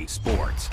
EA Sports.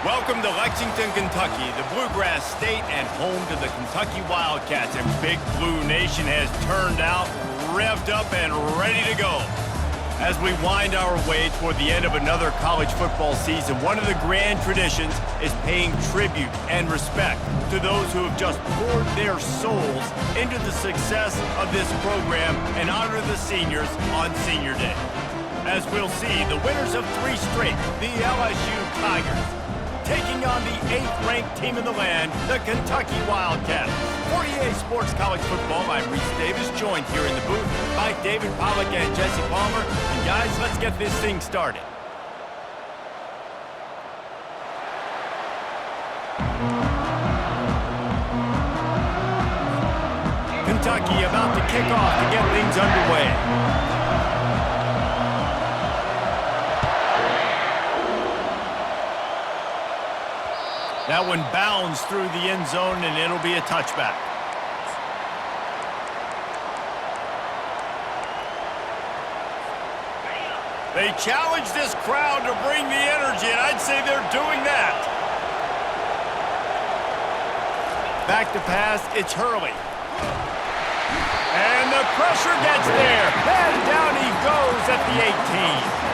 Welcome to Lexington, Kentucky, the Bluegrass State and home to the Kentucky Wildcats. And Big Blue Nation has turned out, revved up, and ready to go. As we wind our way toward the end of another college football season, one of the grand traditions is paying tribute and respect to those who have just poured their souls into the success of this program and honor the seniors on Senior Day. As we'll see, the winners of 3 straight, the LSU Tigers, taking on the 8th-ranked team in the land, the Kentucky Wildcats. For EA Sports College Football, I'm Reese Davis, joined here in the booth by David Pollack and Jesse Palmer. And guys, let's get this thing started. Kentucky about to kick off to get things underway. That one bounds through the end zone, and it'll be a touchback. They challenge this crowd to bring the energy, and I'd say they're doing that. Back to pass, it's Hurley. And the pressure gets there. And down he goes at the 18.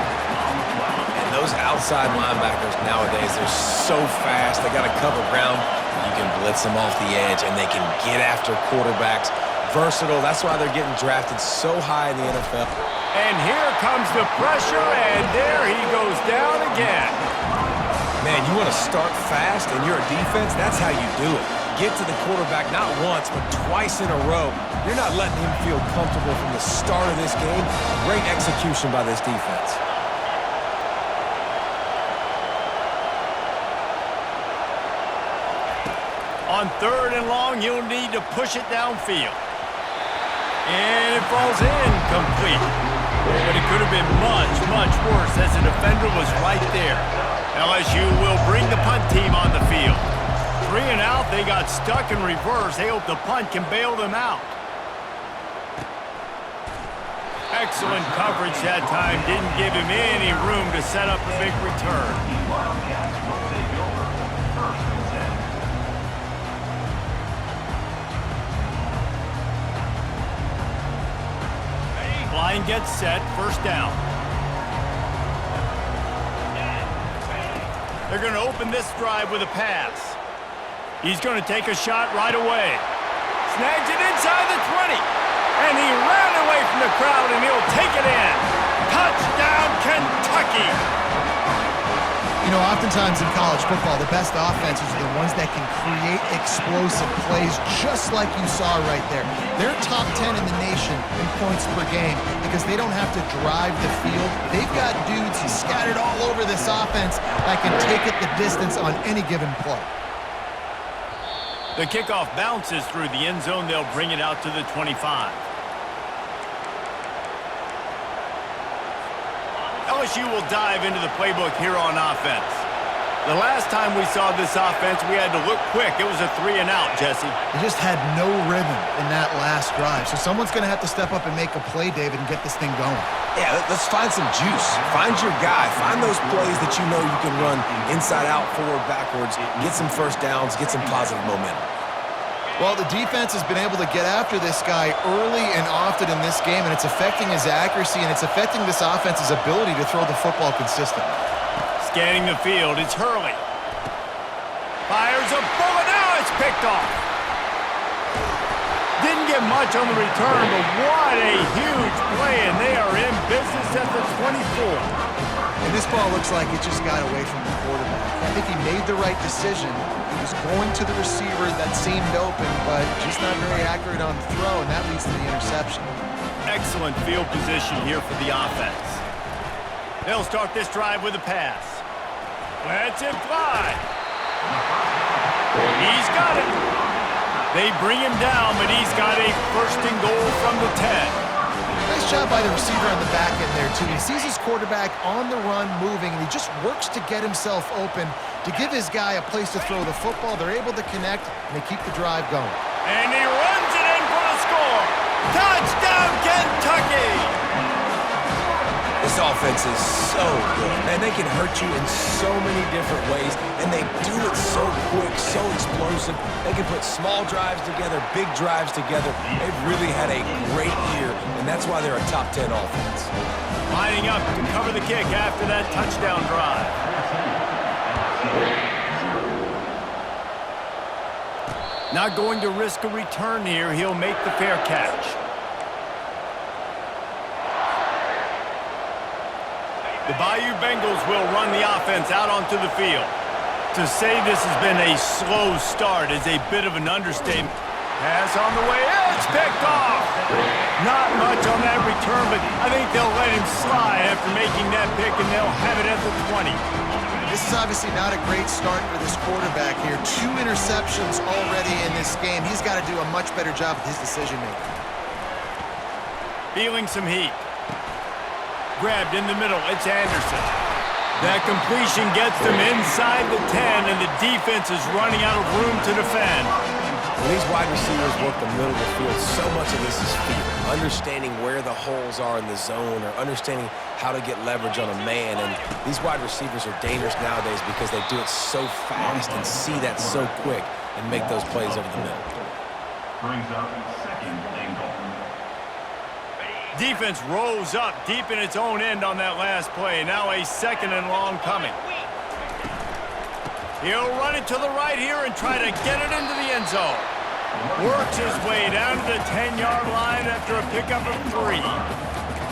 Those outside linebackers nowadays, they're so fast. They got to cover ground. You can blitz them off the edge, and they can get after quarterbacks. Versatile. That's why they're getting drafted so high in the NFL. And here comes the pressure, and there he goes down again. Man, you want to start fast, and you're a defense, that's how you do it. Get to the quarterback not once, but twice in a row. You're not letting him feel comfortable from the start of this game. Great execution by this defense. On 3rd and long, he'll need to push it downfield. And it falls in complete. But it could have been much, much worse as the defender was right there. LSU will bring the punt team on the field. 3 and out, they got stuck in reverse. They hope the punt can bail them out. Excellent coverage that time. Didn't give him any room to set up a big return. Line gets set, 1st down. They're going to open this drive with a pass. He's going to take a shot right away. Snags it inside the 20. And he ran away from the crowd, and he'll take it in. Touchdown, Kentucky! You know, oftentimes in college football, the best offenses are the ones that can create explosive plays just like you saw right there. They're top 10 in the nation in points per game because they don't have to drive the field. They've got dudes scattered all over this offense that can take it the distance on any given play. The kickoff bounces through the end zone. They'll bring it out to the 25. LSU will dive into the playbook here on offense. The last time we saw this offense, we had to look quick. It was a 3 and out, Jesse. They just had no rhythm in that last drive. So someone's going to have to step up and make a play, David, and get this thing going. Yeah, let's find some juice. Find your guy. Find those plays that you know you can run inside out, forward, backwards. Get some 1st downs. Get some positive momentum. Well, the defense has been able to get after this guy early and often in this game, and it's affecting his accuracy, and it's affecting this offense's ability to throw the football consistently. Scanning the field, it's Hurley. Fires a bullet, now it's picked off. Didn't get much on the return, but what a huge play, and they are in business at the 24. And this ball looks like it just got away from the quarterback. I think he made the right decision. He was going to the receiver that seemed open, but just not very accurate on the throw, and that leads to the interception. Excellent field position here for the offense. They'll start this drive with a pass. Let's it fly. He's got it. They bring him down, but he's got a 1st and goal from the 10. Nice job by the receiver on the back end there, too. He sees his quarterback on the run moving, and he just works to get himself open to give his guy a place to throw the football. They're able to connect, and they keep the drive going. And he runs it in for the score. Touchdown, Kentucky! This offense is so good. man, they can hurt you in so many different ways, and they do it so quick, so explosive. They can put small drives together, big drives together. They've really had a great year, and that's why they're a top 10 offense. Lining up to cover the kick after that touchdown drive. Not going to risk a return here. He'll make the fair catch. The Bayou Bengals will run the offense out onto the field. To say this has been a slow start is a bit of an understatement. Pass on the way. It's picked off. Not much on that return, but I think they'll let him slide after making that pick, and they'll have it at the 20. This is obviously not a great start for this quarterback here. 2 interceptions already in this game. He's got to do a much better job with his decision-making. Feeling some heat. Grabbed in the middle. It's Anderson. That completion gets them inside the 10, and the defense is running out of room to defend. When these wide receivers work the middle of the field, so much of this is feel. Understanding where the holes are in the zone or understanding how to get leverage on a man. And these wide receivers are dangerous nowadays because they do it so fast and see that so quick and make those plays over the middle. Brings up second and goal. Defense rolls up deep in its own end on that last play. Now a 2nd and long coming. He'll run it to the right here and try to get it into the end zone. Works his way down to the 10-yard line after a pickup of 3.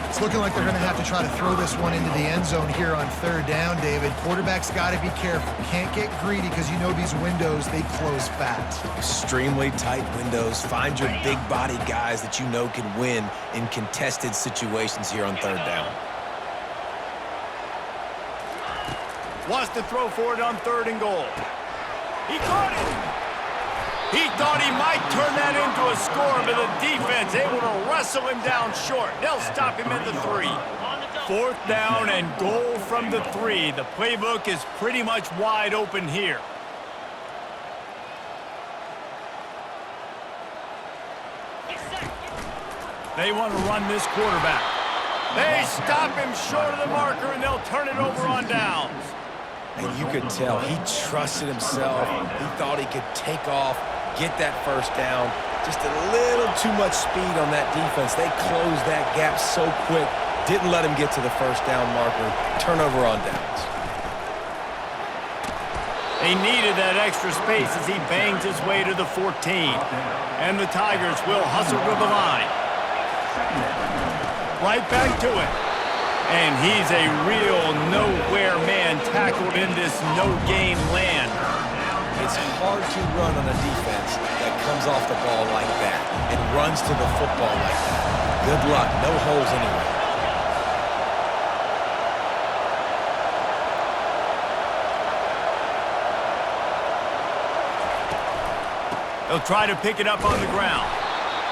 It's looking like they're going to have to try to throw this one into the end zone here on 3rd down, David. Quarterback's got to be careful. Can't get greedy because you know these windows, they close fast. Extremely tight windows. Find your big body guys that you know can win in contested situations here on 3rd down. Wants to throw for it on 3rd and goal. He caught it. He thought he might turn that into a score, but the defense able to wrestle him down short. They'll stop him at the 3. 4th down and goal from the 3. The playbook is pretty much wide open here. They want to run this quarterback. They stop him short of the marker, and they'll turn it over on downs. And you could tell he trusted himself. He thought he could take off, get that 1st down. Just a little too much speed on that defense. They closed that gap so quick. Didn't let him get to the 1st down marker. Turnover on downs. They needed that extra space as he bangs his way to the 14. And the Tigers will hustle to the line. Right back to it. And he's a real nowhere man tackled in this no-game land. It's hard to run on a defense that comes off the ball like that and runs to the football like that. Good luck. No holes anyway. They'll try to pick it up on the ground.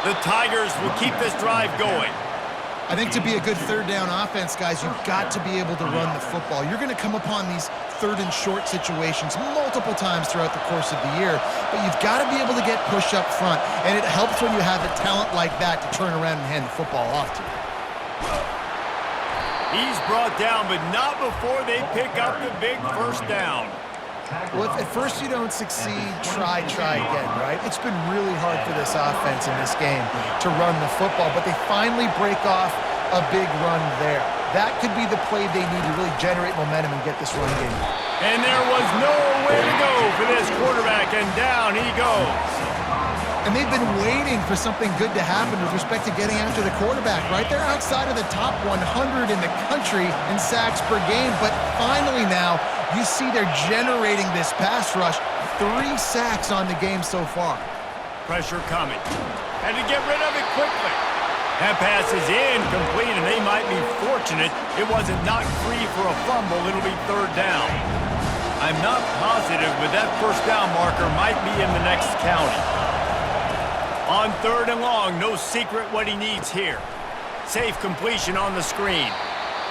The Tigers will keep this drive going. I think to be a good 3rd down offense, guys, you've got to be able to run the football. You're going to come upon these 3rd and short situations multiple times throughout the course of the year, but you've got to be able to get push up front, and it helps when you have a talent like that to turn around and hand the football off to you. He's brought down, but not before they pick up the big 1st down. Well, if at first you don't succeed, try again, right? It's been really hard for this offense in this game to run the football, but they finally break off a big run there. That could be the play they need to really generate momentum and get this run game. And there was nowhere to go for this quarterback, and down he goes. And they've been waiting for something good to happen with respect to getting after the quarterback, right? They're outside of the top 100 in the country in sacks per game, but finally now, you see they're generating this pass rush. 3 sacks on the game so far. Pressure coming. Had to get rid of it quickly. That pass is incomplete, and they might be fortunate it wasn't knocked free for a fumble. It'll be 3rd down. I'm not positive, but that 1st down marker might be in the next county. On 3rd and long, no secret what he needs here. Safe completion on the screen.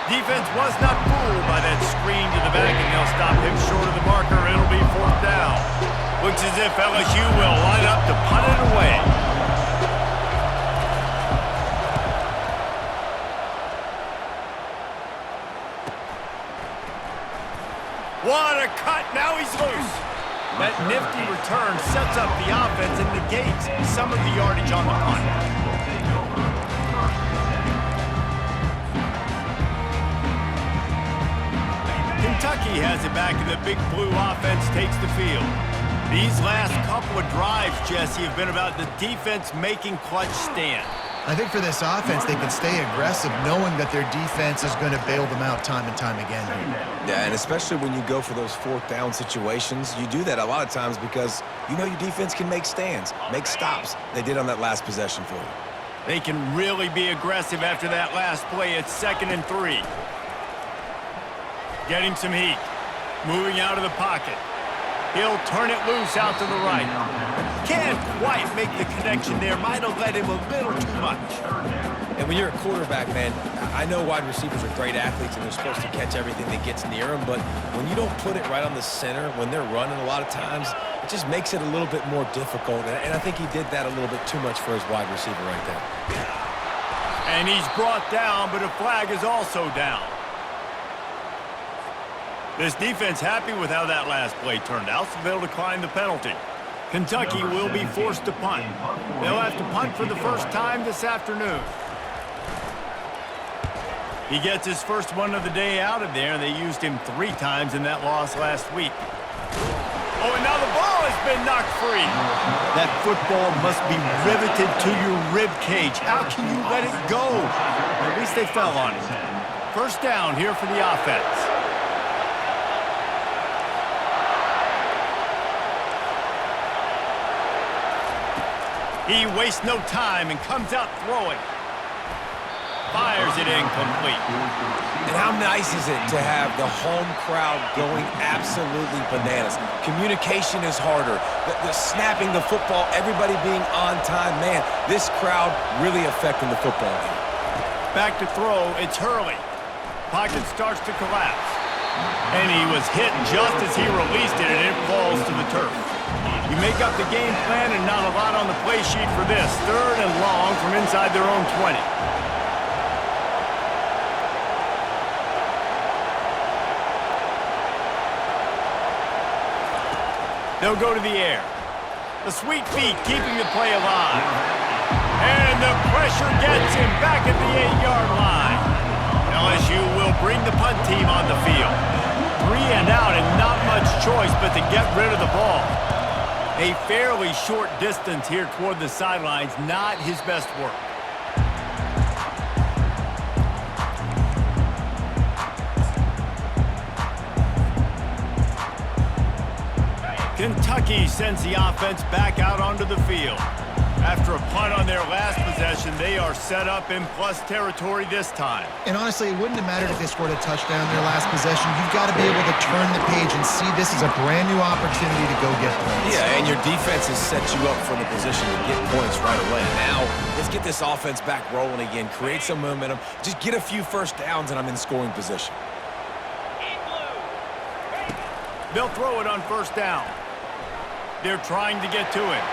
Defense was not fooled by that screen to the back, and they'll stop him short of the marker. It'll be 4th down. Looks as if LSU will line up to punt it away. What a cut. Now he's loose. That nifty return sets up the offense and negates some of the yardage on the punt. Kentucky has it back, and the Big Blue offense takes the field. These last couple of drives, Jesse, have been about the defense making clutch stand. I think for this offense, they can stay aggressive knowing that their defense is going to bail them out time and time again here. Yeah, and especially when you go for those fourth down situations, you do that a lot of times because you know your defense can make stands, make stops. They did on that last possession for you. They can really be aggressive after that last play. It's 2nd and 3. Getting some heat. Moving out of the pocket. He'll turn it loose out to the right. Can't quite make the connection there. Might have let him a little too much. And when you're a quarterback, man, I know wide receivers are great athletes and they're supposed to catch everything that gets near them, but when you don't put it right on the center, when they're running a lot of times, it just makes it a little bit more difficult. And I think he did that a little bit too much for his wide receiver right there. And he's brought down, but a flag is also down. This defense happy with how that last play turned out, so they'll decline the penalty. Kentucky will be forced to punt. They'll have to punt for the first time this afternoon. He gets his first one of the day out of there, and they used him 3 times in that loss last week. Oh, and now the ball has been knocked free. That football must be riveted to your rib cage. How can you let it go? At least they fell on it. First down here for the offense. He wastes no time and comes out throwing. Fires it incomplete. And how nice is it to have the home crowd going absolutely bananas? Communication is harder. The snapping the football, everybody being on time. Man, this crowd really affecting the football game. Back to throw, it's Hurley. Pocket starts to collapse. And he was hit just as he released it, and it falls to the turf. You make up the game plan and not a lot on the play sheet for this. 3rd and long from inside their own 20. They'll go to the air. The sweet feet keeping the play alive. And the pressure gets him back at the 8-yard line. LSU will bring the punt team on the field. 3 and out and not much choice but to get rid of the ball. A fairly short distance here toward the sidelines, not his best work. Kentucky sends the offense back out onto the field. After a punt on their last possession, they are set up in plus territory this time. And honestly, it wouldn't have mattered if they scored a touchdown in their last possession. You've got to be able to turn the page and see this is a brand new opportunity to go get points. Yeah, and your defense has set you up for the position to get points right away. Now, let's get this offense back rolling again, create some momentum, just get a few first downs, and I'm in scoring position. They'll throw it on first down. They're trying to get to him.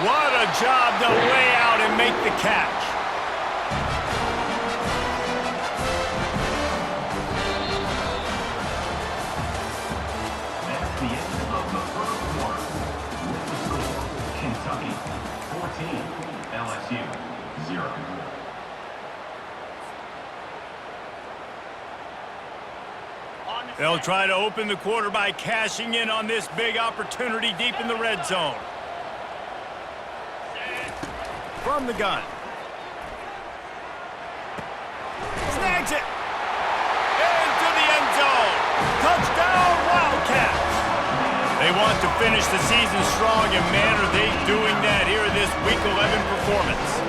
What a job to lay out and make the catch. That's the end of the first quarter. With the score, Kentucky 14, LSU 0. They'll try to open the quarter by cashing in on this big opportunity deep in the red zone. From the gun. Snags it. Into the end zone. Touchdown, Wildcats. They want to finish the season strong, and man, are they doing that here in this Week 11 performance.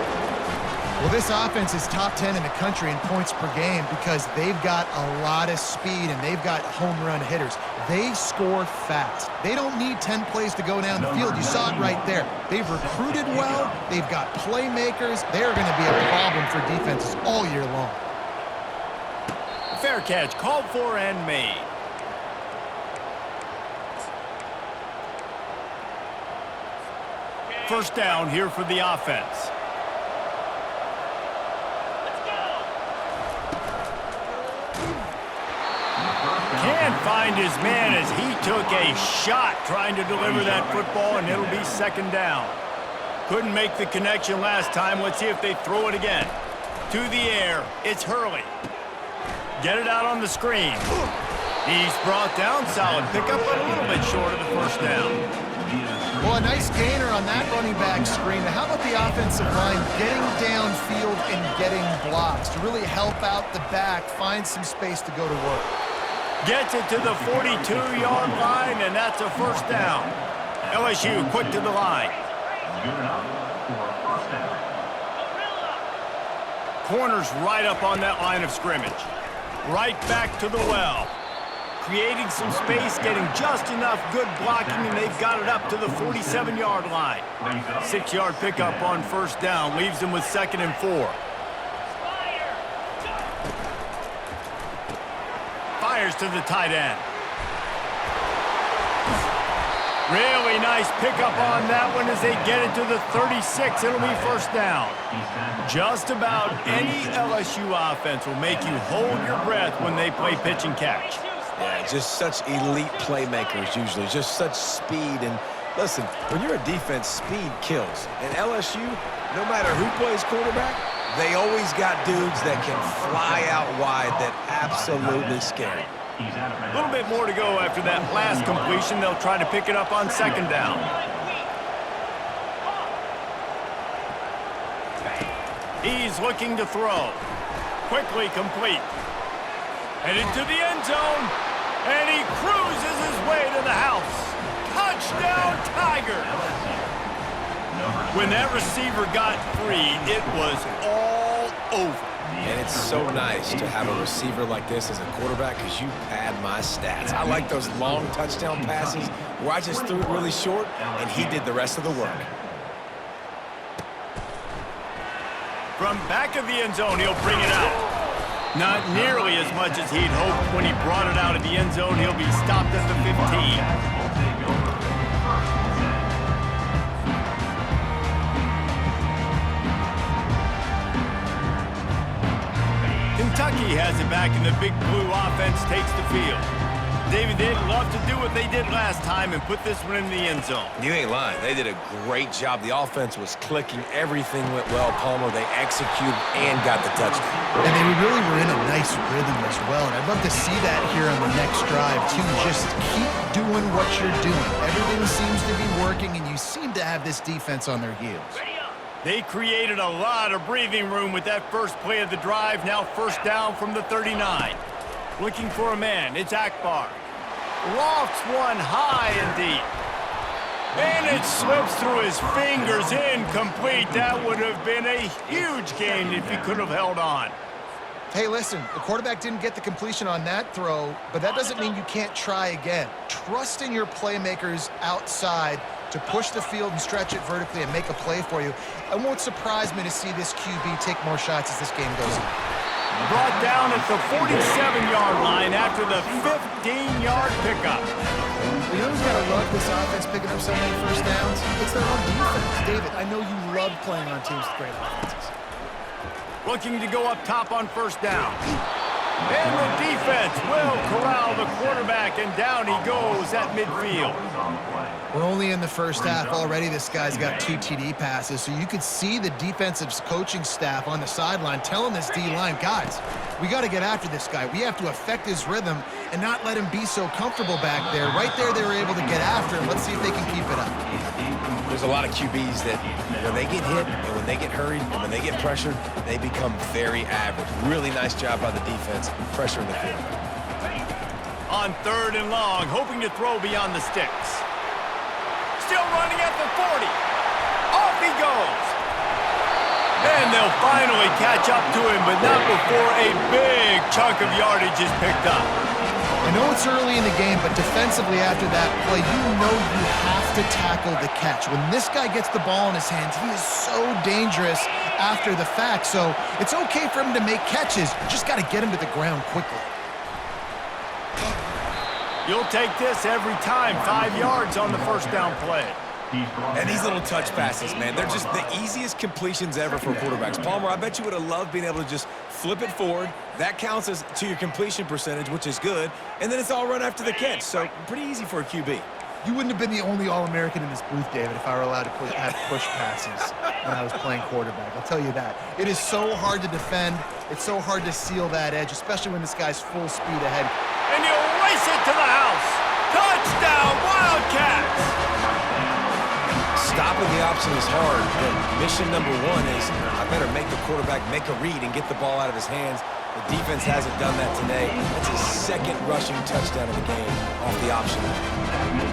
Well, this offense is top 10 in the country in points per game because they've got a lot of speed and they've got home run hitters. They score fast. They don't need 10 plays to go down the field. You saw it right there. They've recruited well. They've got playmakers. They're going to be a problem for defenses all year long. Fair catch, called for and made. First down here for the offense. Can't find his man as he took a shot trying to deliver that football, and it'll be second down. Couldn't make the connection last time. Let's see if they throw it again. To the air, it's Hurley. Get it out on the screen. He's brought down. Solid pickup, but a little bit short of the first down. Well, a nice gainer on that running back screen. How about the offensive line getting downfield and getting blocks to really help out the back, find some space to go to work? Gets it to the 42-yard line, and that's a first down. LSU quick to the line. Good enough for a first down. Corners right up on that line of scrimmage. Right back to the well. Creating some space, getting just enough good blocking, and they've got it up to the 47-yard line. 6-yard pickup on first down leaves them with 2nd and 4. Fires to the tight end. Really nice pickup on that one as they get it to the 36. It'll be first down. Just about any LSU offense will make you hold your breath when they play pitch and catch. Yeah, just such elite playmakers usually, just such speed. And listen, when you're a defense, speed kills. And LSU, no matter who plays quarterback, they always got dudes that can fly out wide that absolutely scare you. A little bit more to go after that last completion. They'll try to pick it up on second down. He's looking to throw. Quickly complete. Headed to the end zone. And he cruises his way to the house. Touchdown, Tiger! When that receiver got free, it was all over. And it's so nice to have a receiver like this as a quarterback because you pad my stats. I like those long touchdown passes where I just threw it really short and he did the rest of the work. From back of the end zone, he'll bring it out. Not nearly as much as he'd hoped when he brought it out of the end zone. He'll be stopped at the 15. Kentucky has it back, and the Big Blue offense takes the field. David, they'd love to do what they did last time and put this one in the end zone. You ain't lying. They did a great job. The offense was clicking. Everything went well, Palmer. They executed and got the touchdown. And they really were in a nice rhythm as well. And I'd love to see that here on the next drive, too. Just keep doing what you're doing. Everything seems to be working, and you seem to have this defense on their heels. They created a lot of breathing room with that first play of the drive. Now first down from the 39. Looking for a man. It's Akbar. Lofts one high and deep. And it slips through his fingers, incomplete. That would have been a huge gain if he could have held on. Hey, listen, the quarterback didn't get the completion on that throw, but that doesn't mean you can't try again. Trust in your playmakers outside to push the field and stretch it vertically and make a play for you. It won't surprise me to see this QB take more shots as this game goes on. Brought down at the 47-yard line after the 15-yard pickup. You know who's got to love this offense picking up so many first downs? It's their own defense. David, I know you love playing on teams with great offenses. Looking to go up top on first down. And the defense will corral the quarterback, and down he goes at midfield. We're only in the first half already. This guy's got 2 TD passes, so you could see the defensive coaching staff on the sideline telling this D-line, guys, we got to get after this guy. We have to affect his rhythm and not let him be so comfortable back there. Right there, they were able to get after him. Let's see if they can keep it up. There's a lot of QBs that when they get hit and when they get hurried and when they get pressured, they become very average. Really nice job by the defense pressuring the quarterback. On third and long, hoping to throw beyond the sticks. Still running at the 40. Off he goes. And they'll finally catch up to him, but not before a big chunk of yardage is picked up. I know it's early in the game, but defensively after that play, you know you have to tackle the catch. When this guy gets the ball in his hands, he is so dangerous after the fact. So it's okay for him to make catches. You just got to get him to the ground quickly. You'll take this every time. 5 yards on the first down play. And these little touch passes, man, they're just the easiest completions ever for quarterbacks. Palmer, I bet you would have loved being able to just flip it forward. That counts as to your completion percentage, which is good. And then it's all run after the catch. So pretty easy for a QB. You wouldn't have been the only All-American in this booth, David, if I were allowed to have push passes when I was playing quarterback. I'll tell you that. It is so hard to defend. It's so hard to seal that edge, especially when this guy's full speed ahead. And you race it to the house. Touchdown, Wildcats! Stopping the option is hard, but mission number one is I better make the quarterback make a read and get the ball out of his hands. The defense hasn't done that today. That's his second rushing touchdown of the game off the option.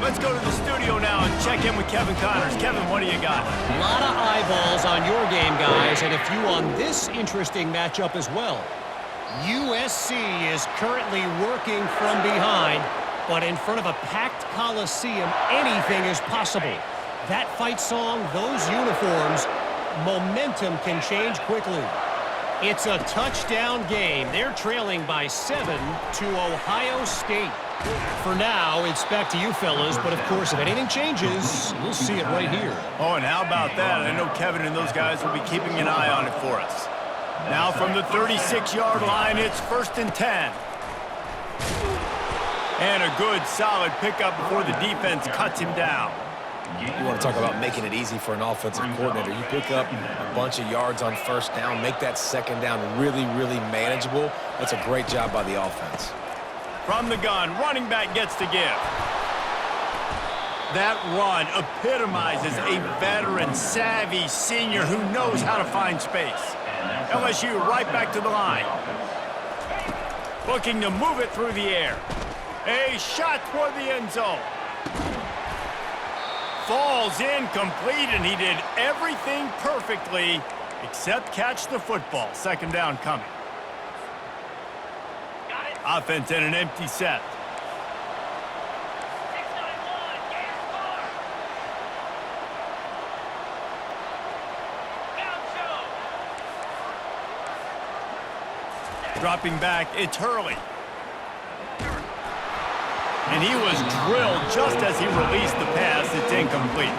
Let's go to the studio now and check in with Kevin Connors. Kevin, what do you got? A lot of eyeballs on your game, guys, and a few on this interesting matchup as well. USC is currently working from behind, but in front of a packed Coliseum, anything is possible. That fight song, those uniforms, momentum can change quickly. It's a touchdown game. They're trailing by 7 to Ohio State. For now, it's back to you fellas, but of course, if anything changes, we'll see it right here. Oh, and how about that? I know Kevin and those guys will be keeping an eye on it for us. Now from the 36-yard line, it's 1st and 10. And a good, solid pickup before the defense cuts him down. You want to talk about making it easy for an offensive coordinator. You pick up a bunch of yards on first down, make that second down really, really manageable. That's a great job by the offense. From the gun, running back gets to give. That run epitomizes a veteran, savvy senior who knows how to find space. LSU right back to the line. Looking to move it through the air. A shot toward the end zone. Falls incomplete, and he did everything perfectly except catch the football. Second down coming. Offense in an empty set. Dropping back, it's Hurley. And he was drilled just as he released the pass. It's incomplete.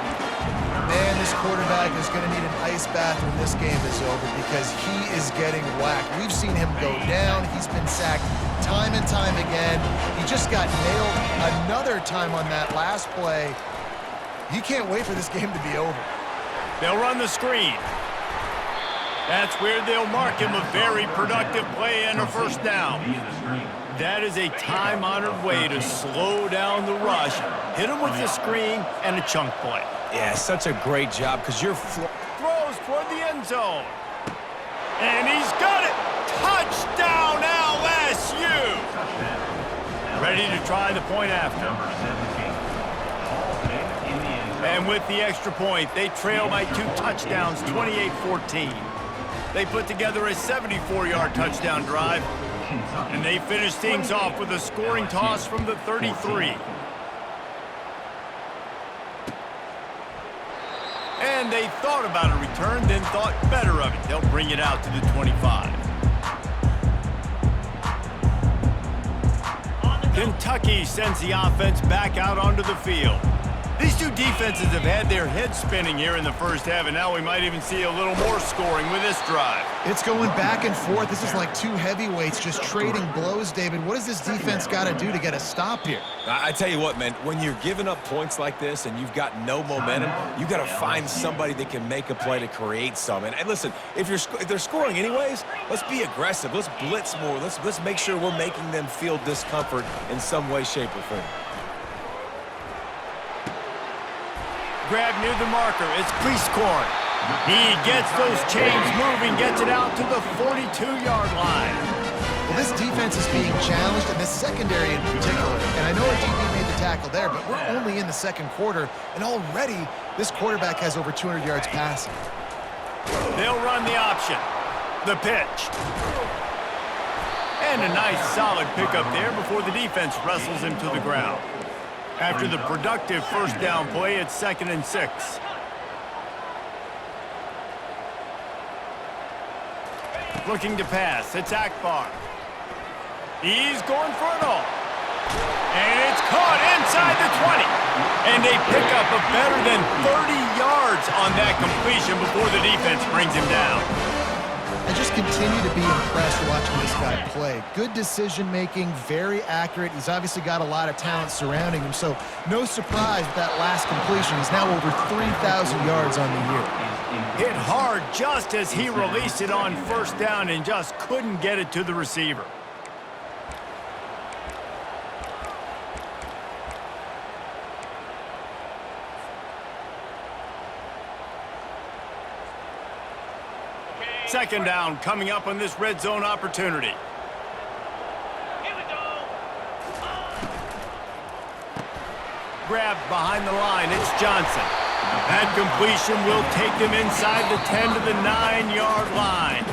Man, this quarterback is going to need an ice bath when this game is over because he is getting whacked. We've seen him go down. He's been sacked time and time again. He just got nailed another time on that last play. He can't wait for this game to be over. They'll run the screen. That's where they'll mark him a very productive play and a first down. That is a time-honored way to slow down the rush, hit him with the screen, and a chunk play. Yeah, such a great job because you're throws toward the end zone. And he's got it. Touchdown, LSU. Ready to try the point after. And with the extra point, they trail by 2 touchdowns, 28-14. They put together a 74-yard touchdown drive. And they finish things off with a scoring toss from the 33. And they thought about a return, then thought better of it. They'll bring it out to the 25. Kentucky sends the offense back out onto the field. These two defenses have had their heads spinning here in the first half, and now we might even see a little more scoring with this drive. It's going back and forth. This is like two heavyweights just trading blows, David. What does this defense got to do to get a stop here? I tell you what, man, when you're giving up points like this and you've got no momentum, you got to find somebody that can make a play to create some. And listen, if they're scoring anyways, let's be aggressive. Let's blitz more. Let's make sure we're making them feel discomfort in some way, shape, or form. Grab near the marker. It's Priestcorn. He gets those chains moving, gets it out to the 42-yard line. Well, this defense is being challenged, and this secondary in particular. And I know our DB made the tackle there, but we're only in the second quarter, and already this quarterback has over 200 yards passing. They'll run the option. The pitch. And a nice, solid pickup there before the defense wrestles him to the ground. After the productive first down play, it's 2nd and 6. Looking to pass, it's Akbar. He's going for it all. And it's caught inside the 20. And they pick up a better than 30 yards on that completion before the defense brings him down. I just continue to be impressed watching this guy play. Good decision-making, very accurate. He's obviously got a lot of talent surrounding him, so no surprise with that last completion. He's now over 3,000 yards on the year. Hit hard just as he released it on first down and just couldn't get it to the receiver. Second down coming up on this red zone opportunity. Here we go. Grabbed behind the line, it's Johnson. That completion will take them inside the 10 to the 9-yard line.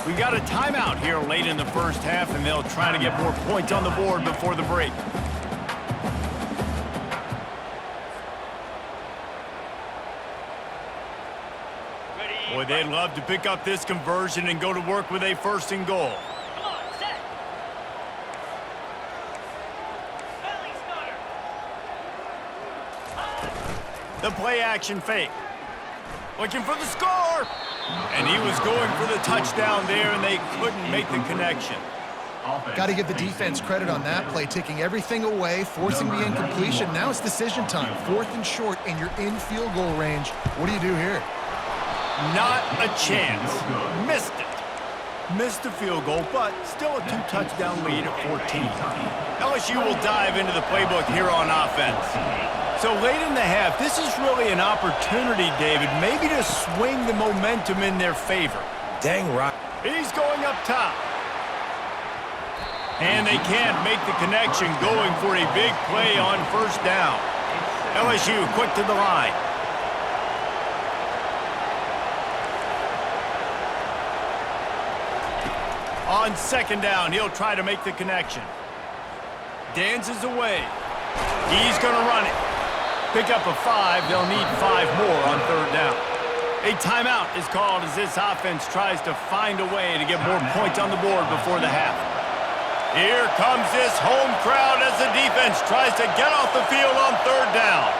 We got a timeout here late in the first half, and they'll try to get more points on the board before the break. Boy, they'd love to pick up this conversion and go to work with a first and goal. Come on, set. Belly starter. The play action fake. Looking for the score. And he was going for the touchdown there, and they couldn't make the connection. Got to give the defense credit on that play, taking everything away, forcing the incompletion. Now it's decision time. 4th and short, and you're in field goal range. What do you do here? Not a chance. Missed it. Missed the field goal, but still a 2-touchdown lead at 14. LSU will dive into the playbook here on offense. So late in the half, this is really an opportunity, David, maybe to swing the momentum in their favor. Dang right. He's going up top. And they can't make the connection, going for a big play on first down. LSU quick to the line. On second down, he'll try to make the connection. Dances away. He's going to run it. Pick up a 5. They'll need 5 more on third down. A timeout is called as this offense tries to find a way to get more points on the board before the half. Here comes this home crowd as the defense tries to get off the field on third down.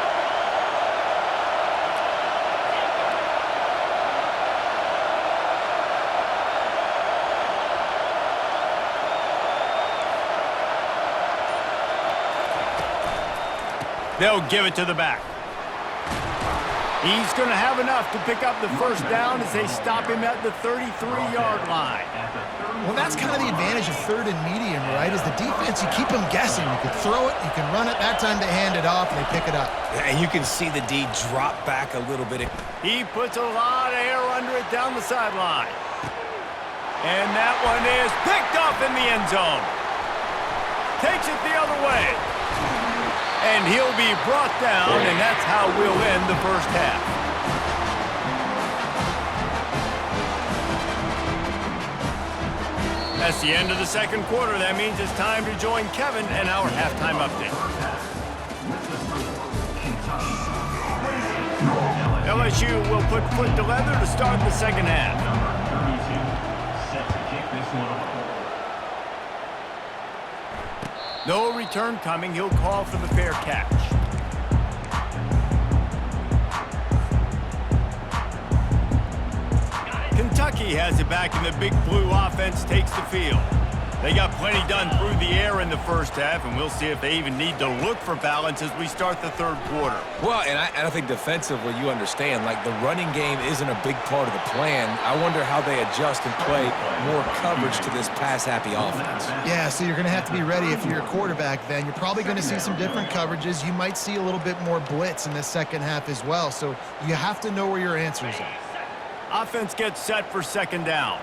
They'll give it to the back. He's going to have enough to pick up the first down as they stop him at the 33-yard line. Well, that's kind of the advantage of third and medium, right? Is the defense, you keep them guessing. You can throw it, you can run it. That time they hand it off and they pick it up. And you can see the D drop back a little bit. He puts a lot of air under it down the sideline. And that one is picked off in the end zone. Takes it the other way. And he'll be brought down, and that's how we'll end the first half. That's the end of the second quarter. That means it's time to join Kevin and our halftime update. LSU will put foot to leather to start the second half. Number 32, set to kick this one off. No return coming. He'll call for the fair catch. Kentucky has it back, and the Big Blue offense takes the field. They got plenty done through the air in the first half, and we'll see if they even need to look for balance as we start the third quarter. Well, and I think defensively, you understand, like the running game isn't a big part of the plan. I wonder how they adjust and play more coverage to this pass-happy offense. Yeah, so you're going to have to be ready if you're a quarterback then. You're probably going to see some different coverages. You might see a little bit more blitz in the second half as well, so you have to know where your answers are. Offense gets set for second down.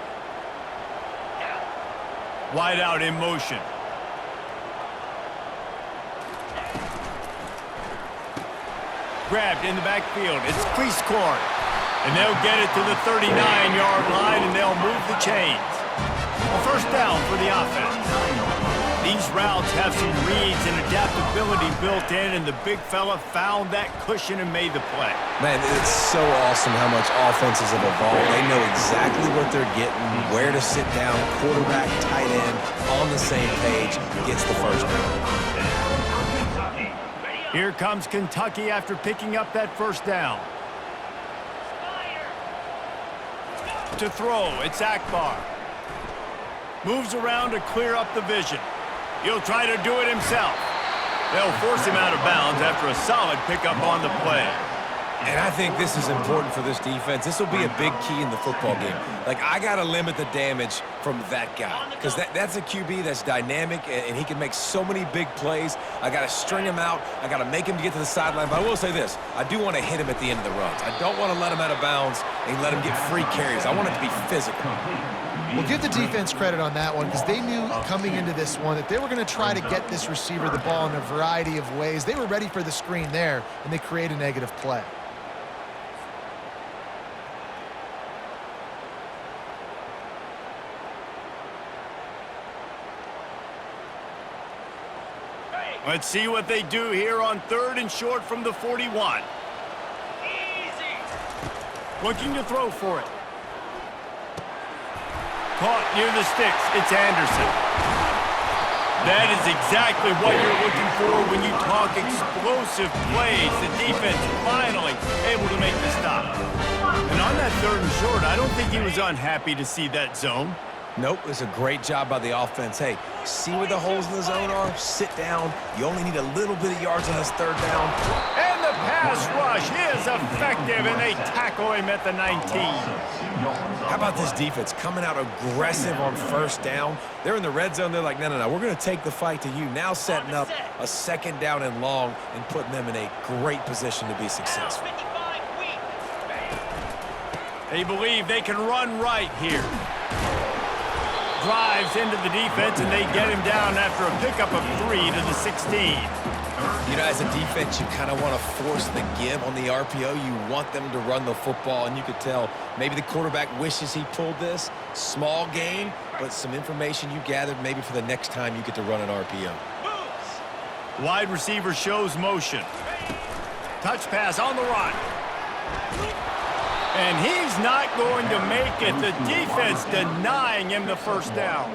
Wide out in motion. Grabbed in the backfield. It's Cleescorn. And they'll get it to the 39-yard line, and they'll move the chains. A first down for the offense. These routes have some reads and adaptability built in, and the big fella found that cushion and made the play. Man, it's so awesome how much offenses have evolved. They know exactly what they're getting, where to sit down, quarterback, tight end, on the same page, gets the first down. Here comes Kentucky after picking up that first down. to throw. It's Akbar. Moves around to clear up the vision. He'll try to do it himself. They'll force him out of bounds after a solid pickup on the play. And I think this is important for this defense. This will be a big key in the football game. Like, I got to limit the damage from that guy because that's a QB that's dynamic, and he can make so many big plays. I got to string him out. I got to make him get to the sideline. But I will say this. I do want to hit him at the end of the runs. I don't want to let him out of bounds and let him get free carries. I want it to be physical. Well, give the defense credit on that one because they knew coming into this one that they were going to try to get this receiver the ball in a variety of ways. They were ready for the screen there, and they create a negative play. Let's see what they do here on 3rd and short from the 41. Easy. Looking to throw for it. Caught near the sticks. It's Anderson. That is exactly what you're looking for when you talk explosive plays. The defense finally able to make the stop. And on that 3rd and short, I don't think he was unhappy to see that zone. Nope, it's a great job by the offense. Hey, see where the holes in the zone are? Sit down. You only need a little bit of yards on this 3rd down. And the pass rush is effective, and they tackle him at the 19. How about this defense coming out aggressive on 1st down? They're in the red zone. They're like, no, we're going to take the fight to you. Now setting up a 2nd down and long and putting them in a great position to be successful. 55 weak. They believe they can run right here. Drives into the defense, and they get him down after a pickup of 3 to the 16. You know, as a defense, you kind of want to force the give on the RPO. You want them to run the football, and you could tell maybe the quarterback wishes he pulled this. Small gain, but some information you gathered maybe for the next time you get to run an RPO. Moves. Wide receiver shows motion. Touch pass on the run. And he's not going to make it. The defense denying him the 1st down.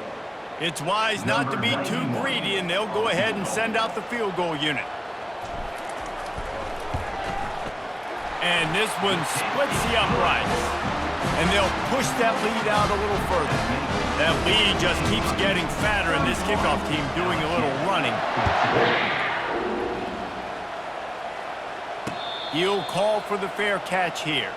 It's wise not to be too greedy, and they'll go ahead and send out the field goal unit. And this one splits the uprights. And they'll push that lead out a little further. That lead just keeps getting fatter, and this kickoff team doing a little running. He'll call for the fair catch here.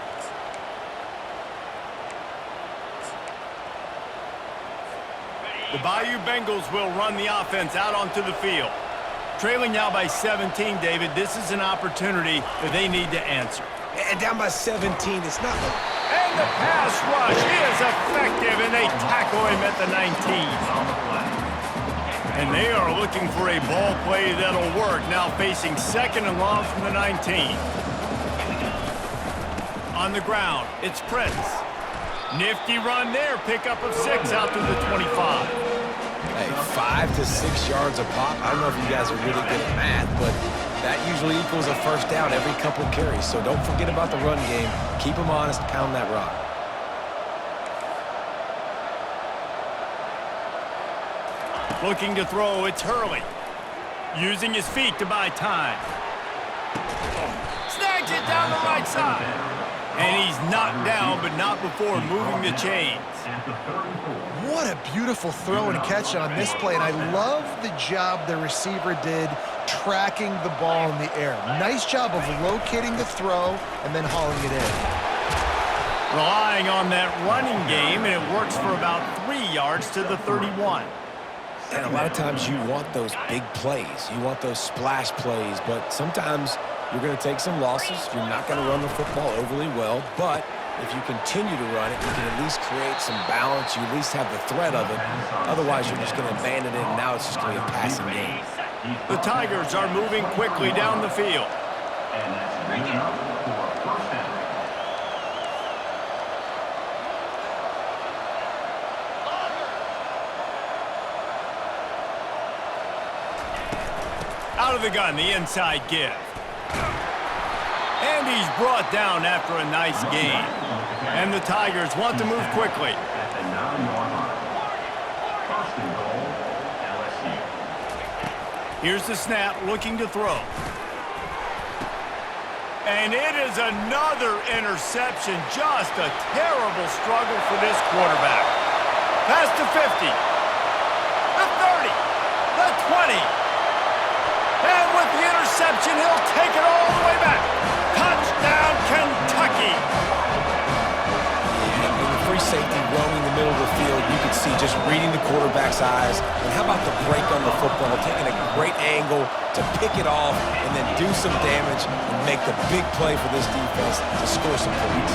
The Bayou Bengals will run the offense out onto the field. Trailing now by 17, David, this is an opportunity that they need to answer. And down by 17, it's not... And the pass rush is effective, and they tackle him at the 19. And they are looking for a ball play that'll work, now facing 2nd and long from the 19. On the ground, it's Prince. Nifty run there, pickup of 6 out to the 25. Hey, 5 to 6 yards a pop. I don't know if you guys are really good at math, but that usually equals a 1st down every couple of carries. So don't forget about the run game. Keep them honest, pound that rock. Looking to throw, it's Hurley. Using his feet to buy time. Snags it down the right side. And he's knocked down, but not before moving the chains. What a beautiful throw and catch on this play, and I love the job the receiver did tracking the ball in the air. Nice job of locating the throw and then hauling it in. Relying on that running game, and it works for about 3 yards to the 31. And a lot of times you want those big plays. You want those splash plays, but sometimes you're going to take some losses. You're not going to run the football overly well, but if you continue to run it, you can at least create some balance. You at least have the threat of it. Otherwise, you're just going to abandon it, and now it's just going to be a passing game. The Tigers are moving quickly down the field. And that's bringing up for 1st down. Out of the gun, the inside give. And he's brought down after a nice gain. And the Tigers want to move quickly. At the 9-yard line. 1st and goal, LSU. Here's the snap, looking to throw. And it is another interception. Just a terrible struggle for this quarterback. Pass to 50. The 30. The 20. And with the interception, he'll take it all the way back. Touchdown, Kentucky. And in the free safety roaming the middle of the field, you can see just reading the quarterback's eyes. And how about the break on the football, taking a great angle to pick it off and then do some damage and make the big play for this defense to score some points.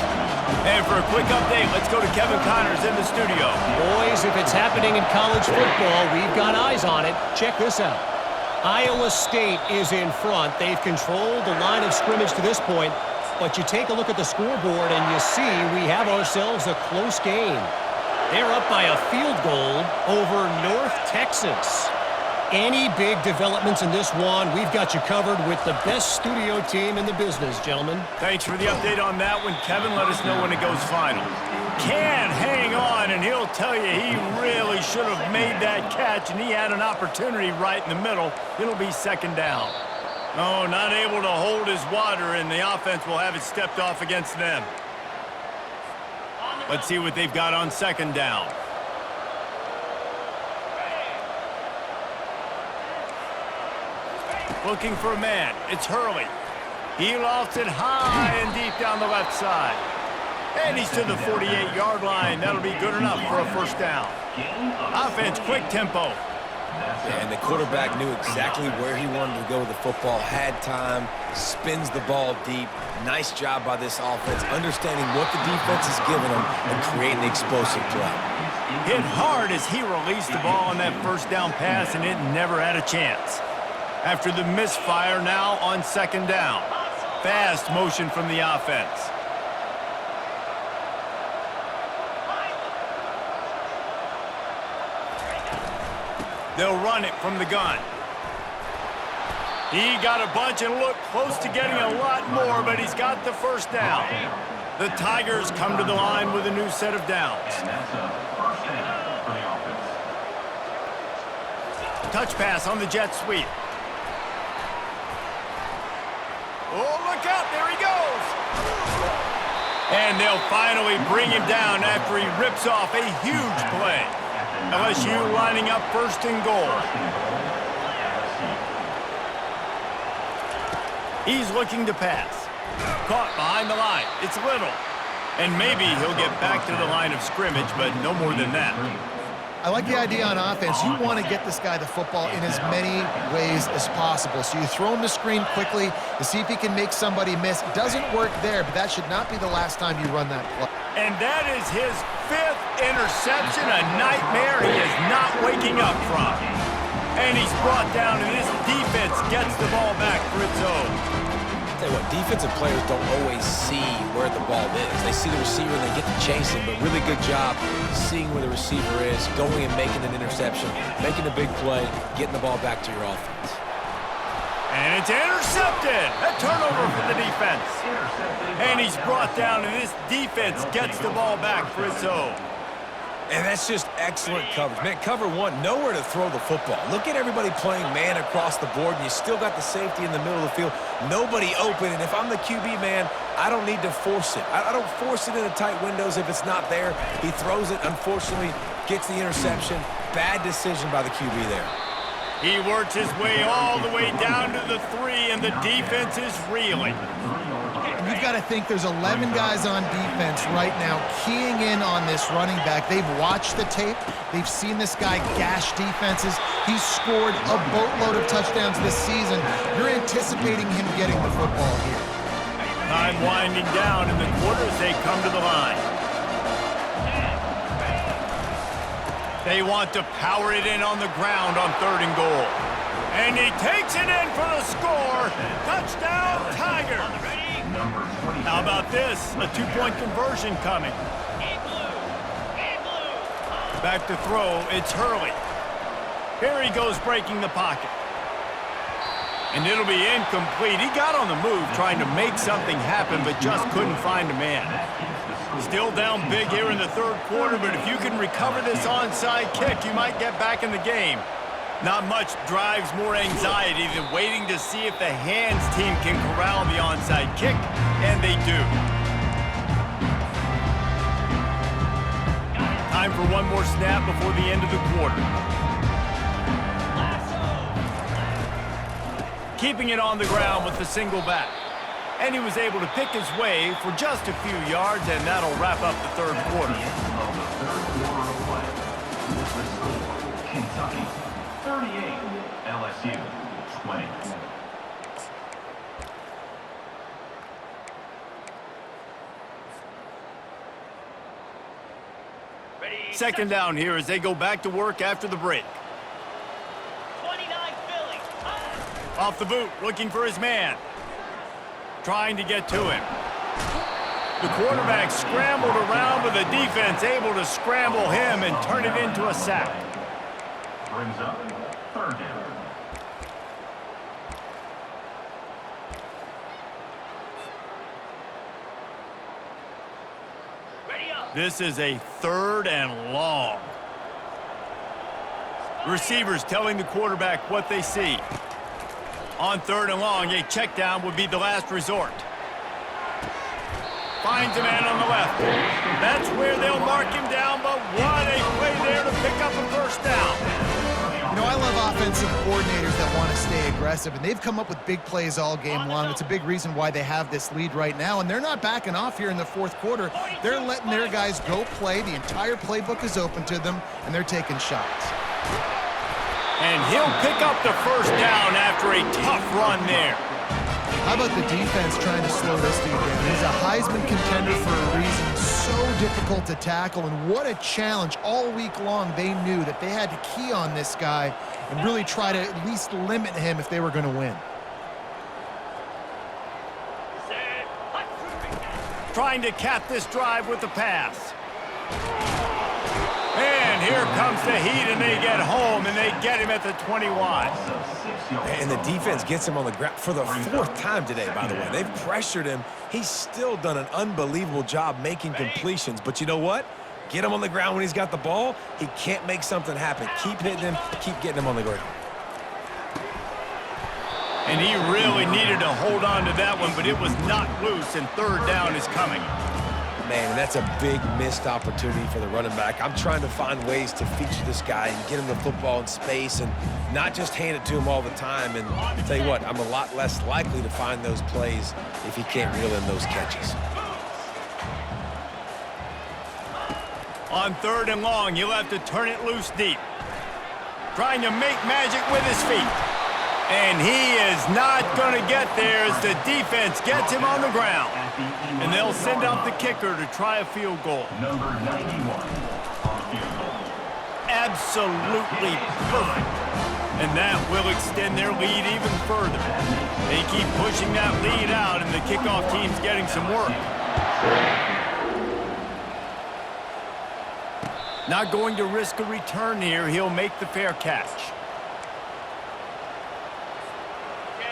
And for a quick update, let's go to Kevin Connors in the studio. Boys, if it's happening in college football, we've got eyes on it. Check this out. Iowa State is in front. They've controlled the line of scrimmage to this point, but you take a look at the scoreboard and you see we have ourselves a close game. They're up by a field goal over North Texas. Any big developments in this one, we've got you covered with the best studio team in the business, gentlemen. Thanks for the update on that one, Kevin. Let us know when it goes final. Can hang on, and he'll tell you he really should have made that catch, and he had an opportunity right in the middle. It'll be second down. Oh, not able to hold his water, and the offense will have it stepped off against them. Let's see what they've got on second down. Looking for a man. It's Hurley. He lofts it high and deep down the left side. And he's to the 48-yard line. That'll be good enough for a first down. Offense, quick tempo. And the quarterback knew exactly where he wanted to go with the football, had time, spins the ball deep. Nice job by this offense, understanding what the defense is giving them and creating the explosive play. Hit hard as he released the ball on that first down pass, and it never had a chance. After the misfire, now on second down. Fast motion from the offense. They'll run it from the gun. He got a bunch and looked close to getting a lot more, but he's got the first down. The Tigers come to the line with a new set of downs. And that's a first down for the offense. Touch pass on the jet sweep. Oh, look out, there he goes. And they'll finally bring him down after he rips off a huge play. LSU lining up first and goal. He's looking to pass. Caught behind the line. It's Little. And maybe he'll get back to the line of scrimmage, but no more than that. I like the idea on offense. You want to get this guy the football in as many ways as possible. So you throw him the screen quickly to see if he can make somebody miss. Doesn't work there, but that should not be the last time you run that play. And that is his 5th interception, a nightmare he is not waking up from. And he's brought down, and this defense gets the ball back for its own. Tell you what, defensive players don't always see where the ball is. They see the receiver and they get to chase him, but really good job seeing where the receiver is, going and making an interception, making a big play, getting the ball back to your offense. And it's intercepted. A turnover for the defense. And he's brought down, and this defense gets the ball back for its own. And that's just excellent coverage. Man, cover one, nowhere to throw the football. Look at everybody playing man across the board, and you still got the safety in the middle of the field. Nobody open, and if I'm the QB, man, I don't need to force it. I don't force it into tight windows if it's not there. He throws it, unfortunately, gets the interception. Bad decision by the QB there. He works his way all the way down to the 3, and the defense is reeling. You've got to think there's 11 guys on defense right now keying in on this running back. They've watched the tape. They've seen this guy gash defenses. He's scored a boatload of touchdowns this season. You're anticipating him getting the football here. Time winding down in the quarter as they come to the line. They want to power it in on the ground on 3rd and goal. And he takes it in for the score. Touchdown, Tigers. How about this? A 2-point conversion coming. Back to throw. It's Hurley. Here he goes breaking the pocket. And it'll be incomplete. He got on the move trying to make something happen, but just couldn't find a man. Still down big here in the 3rd quarter, but if you can recover this onside kick, you might get back in the game. Not much drives more anxiety than waiting to see if the hands team can corral the onside kick, and they do. Time for one more snap before the end of the quarter. Keeping it on the ground with the single back. And he was able to pick his way for just a few yards, and that'll wrap up the third quarter. Kentucky 38, LSU 20. Second down here as they go back to work after the break. 29 Philly. Off the boot, looking for his man. Trying to get to him. The quarterback scrambled around, but the defense able to scramble him and turn it into a sack. Brings up third down. Ready up. This is a third and long. Receivers telling the quarterback what they see. On third and long, a check down would be the last resort. Finds a man on the left. That's where they'll mark him down, but what a play there to pick up a first down. You know, I love offensive coordinators that want to stay aggressive, and they've come up with big plays all game long. It's a big reason why they have this lead right now, and they're not backing off here in the fourth quarter. They're letting their guys go play. The entire playbook is open to them, and they're taking shots. And he'll pick up the first down after a tough run there. How about the defense trying to slow this dude down? He's a Heisman contender for a reason. So difficult to tackle, and what a challenge. All week long, they knew that they had to key on this guy and really try to at least limit him if they were going to win. Set. Hot. Trying to cap this drive with the pass. And here comes the heat, and they get home, and they get him at the 21. And the defense gets him on the ground for the fourth time today, by the way. They've pressured him. He's still done an unbelievable job making completions. But you know what? Get him on the ground when he's got the ball. He can't make something happen. Keep hitting him. Keep getting him on the ground. And he really needed to hold on to that one, but it was not loose, and third down is coming. Man, that's a big missed opportunity for the running back. I'm trying to find ways to feature this guy and get him the football in space and not just hand it to him all the time. And I'll tell you what, I'm a lot less likely to find those plays if he can't reel in those catches. On third and long, he'll have to turn it loose deep. Trying to make magic with his feet. And he is not going to get there as the defense gets him on the ground. And they'll send out the kicker to try a field goal. Number 91 on field goal. Absolutely perfect. And that will extend their lead even further. They keep pushing that lead out, and the kickoff team's getting some work. Not going to risk a return here. He'll make the fair catch.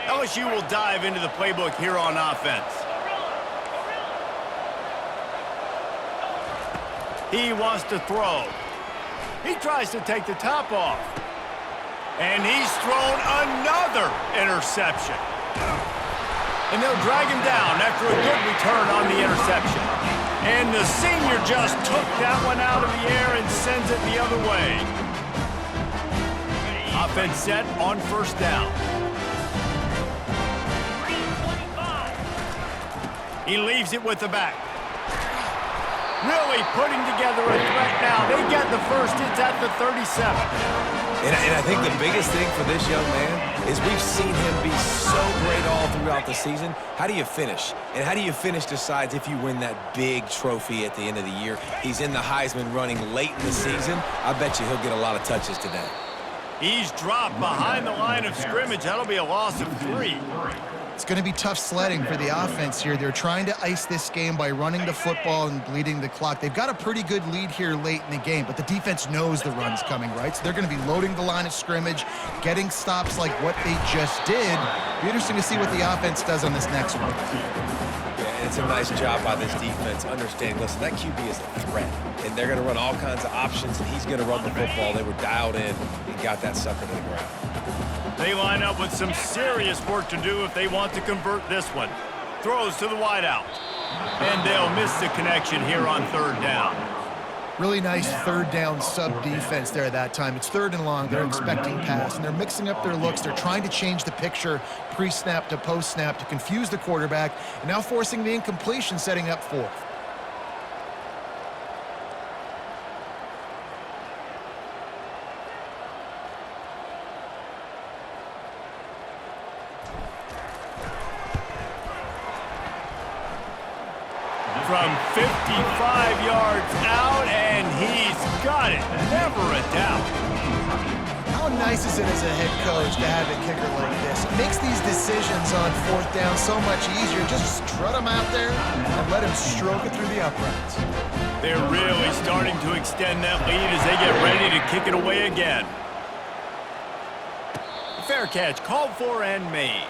LSU will dive into the playbook here on offense. He wants to throw. He tries to take the top off. And he's thrown another interception. And they'll drag him down after a good return on the interception. And the senior just took that one out of the air and sends it the other way. Offense set on first down. He leaves it with the back. Really putting together a threat now. They get the first. It's at the 37. And I think the biggest thing for this young man is we've seen him be so great all throughout the season. How do you finish? And how do you finish decides if you win that big trophy at the end of the year. He's in the Heisman running late in the season. I bet you he'll get a lot of touches today. He's dropped behind the line of scrimmage. That'll be a loss of 3. It's going to be tough sledding for the offense here. They're trying to ice this game by running the football and bleeding the clock. They've got a pretty good lead here late in the game, but the defense knows the run's coming, right? So they're going to be loading the line of scrimmage, getting stops like what they just did. Be interesting to see what the offense does on this next one. And it's a nice job by this defense understanding, listen, that QB is a threat, and they're going to run all kinds of options, and he's going to run the football. They were dialed in and got that sucker to the ground. They line up with some serious work to do if they want to convert this one. Throws to the wideout. And they'll miss the connection here on third down. Really nice third down sub-defense there that time. It's third and long. They're expecting pass, and they're mixing up their looks. They're trying to change the picture pre-snap to post-snap to confuse the quarterback, and now forcing the incompletion, setting up fourth. From 55 yards out, and he's got it. Never a doubt. How nice is it as a head coach to have a kicker like this? It makes these decisions on fourth down so much easier. Just strut him out there and let him stroke it through the uprights. They're really starting to extend that lead as they get ready to kick it away again. Fair catch, called for and made.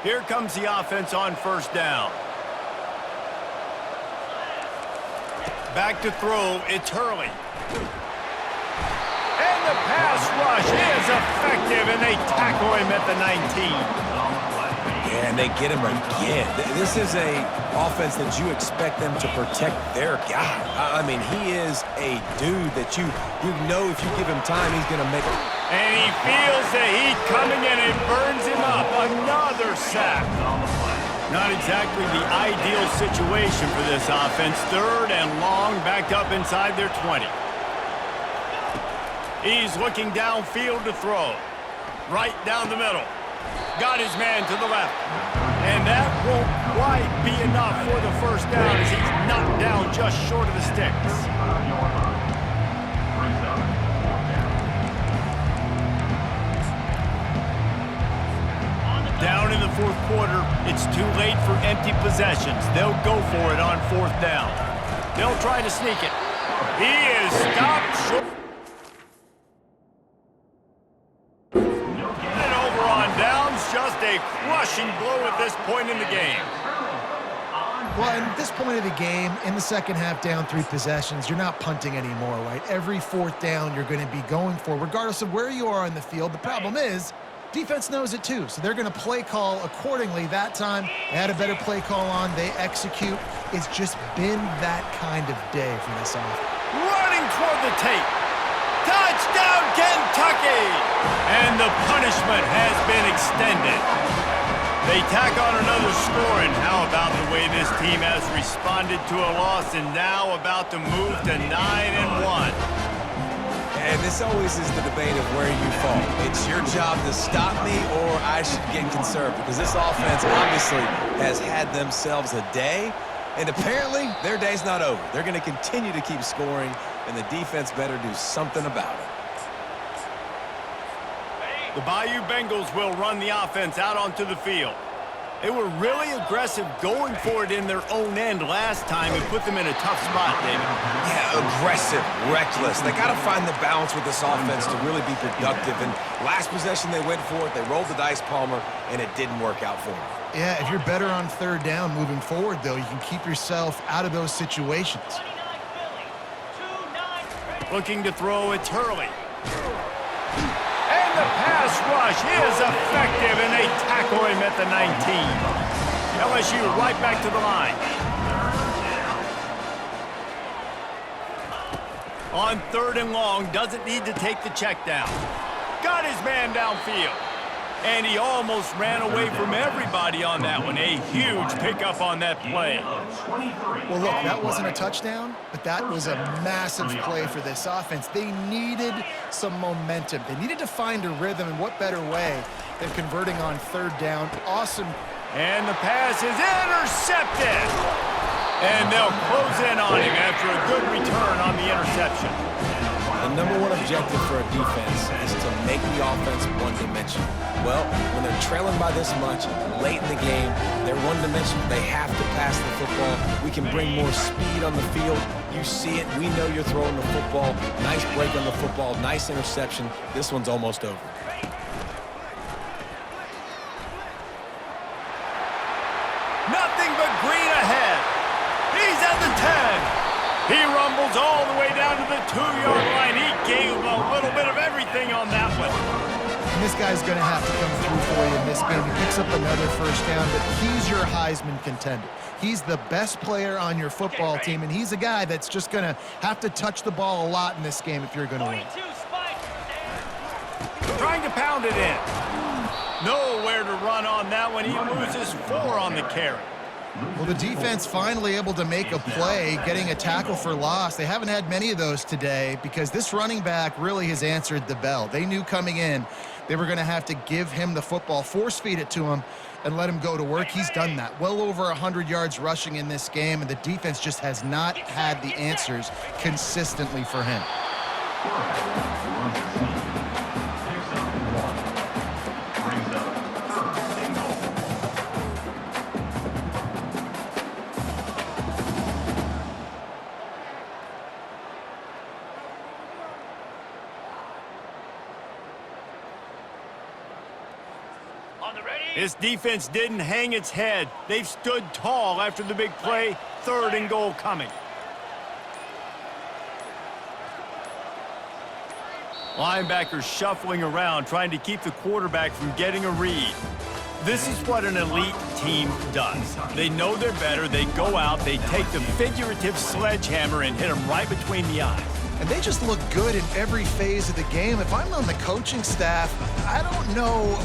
Here comes the offense on first down. Back to throw, it's Hurley. And the pass rush is effective, and they tackle him at the 19. Yeah, and they get him again. This is a offense that you expect them to protect their guy. I mean, he is a dude that you know if you give him time, he's going to make it. And he feels the heat coming, and it burns him up. Another sack. Not exactly the ideal situation for this offense. Third and long, backed up inside their 20. He's looking downfield to throw. Right down the middle. Got his man to the left. And that won't quite be enough for the first down as he's knocked down just short of the sticks. Down in the fourth quarter, it's too late for empty possessions. They'll go for it on fourth down. They'll try to sneak it. He is stopped short. And over on downs, just a crushing blow at this point in the game. Well, at this point of the game, in the second half, down 3 possessions, you're not punting anymore, right? Every fourth down you're going to be going for, regardless of where you are on the field. The problem is, defense knows it too, so they're going to play call accordingly. That time, they had a better play call on. They execute. It's just been that kind of day for this offense. Running toward the tape. Touchdown, Kentucky! And the punishment has been extended. They tack on another score, and how about the way this team has responded to a loss and now about to move to 9-1. And this always is the debate of where you fall. It's your job to stop me or I should get conservative, because this offense obviously has had themselves a day, and apparently their day's not over. They're going to continue to keep scoring, and the defense better do something about it. The Bayou Bengals will run the offense out onto the field. They were really aggressive going for it in their own end last time and put them in a tough spot, David. Yeah, aggressive, reckless. They got to find the balance with this offense to really be productive. And last possession they went for it. They rolled the dice, Palmer, and it didn't work out for them. Yeah, if you're better on third down moving forward, though, you can keep yourself out of those situations. Looking to throw, it's Hurley. And the pass rush is effective, and they tackle him at the 19. LSU right back to the line. On third and long, doesn't need to take the check down. Got his man downfield. And he almost ran away from everybody on that one. A huge pickup on that play. Well, look, that wasn't a touchdown, but that was a massive play for this offense. They needed some momentum. They needed to find a rhythm, and what better way than converting on third down. Awesome. And the pass is intercepted. And they'll close in on him after a good return on the interception. The number one objective for a defense is to make the offense one-dimensional. Well, when they're trailing by this much, late in the game, they're one-dimensional. They have to pass the football. We can bring more speed on the field. You see it. We know you're throwing the football. Nice break on the football. Nice interception. This one's almost over. He rumbles all the way down to the 2-yard line. He gave a little bit of everything on that one. And this guy's going to have to come through for you in this game. He picks up another first down, but he's your Heisman contender. He's the best player on your football team, and he's a guy that's just going to have to touch the ball a lot in this game if you're going to win. 42 spikes there. Trying to pound it in. Nowhere to run on that one. He loses 4 on the carry. Well, the defense finally able to make a play, getting a tackle for loss. They haven't had many of those today because this running back really has answered the bell. They knew coming in they were going to have to give him the football, force feed it to him, and let him go to work. He's done that. Well over 100 yards rushing in this game, and the defense just has not had the answers consistently for him. On the ready. This defense didn't hang its head. They've stood tall after the big play. 3rd and goal coming. Linebackers shuffling around, trying to keep the quarterback from getting a read. This is what an elite team does. They know they're better. They go out, they take the figurative sledgehammer and hit them right between the eyes. And they just look good in every phase of the game. If I'm on the coaching staff, I don't know